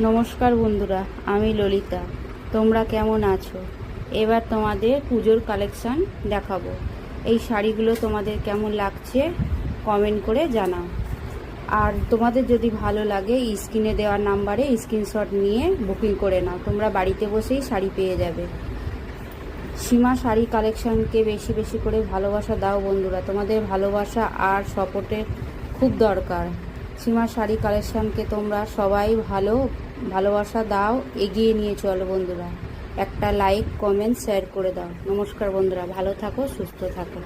নমস্কার বন্ধুরা, আমি ললিতা। তোমরা কেমন আছো? এবার তোমাদের পুজোর কালেকশান দেখাবো। এই শাড়িগুলো তোমাদের কেমন লাগছে কমেন্ট করে জানাও। আর তোমাদের যদি ভালো লাগে স্ক্রিনে দেওয়ার নাম্বারে স্ক্রিনশট নিয়ে বুকিং করে নাও। তোমরা বাড়িতে বসেই শাড়ি পেয়ে যাবে। সীমা শাড়ি কালেকশানকে বেশি বেশি করে ভালোবাসা দাও বন্ধুরা। তোমাদের ভালোবাসা আর সাপোর্টের খুব দরকার। সীমা শাড়ি কালেকশানকে তোমরা সবাই ভালোবাসা দাও, এগিয়ে নিয়ে চলো বন্ধুরা। একটা লাইক, কমেন্ট, শেয়ার করে দাও। নমস্কার বন্ধুরা, ভালো থাকো, সুস্থ থাকো।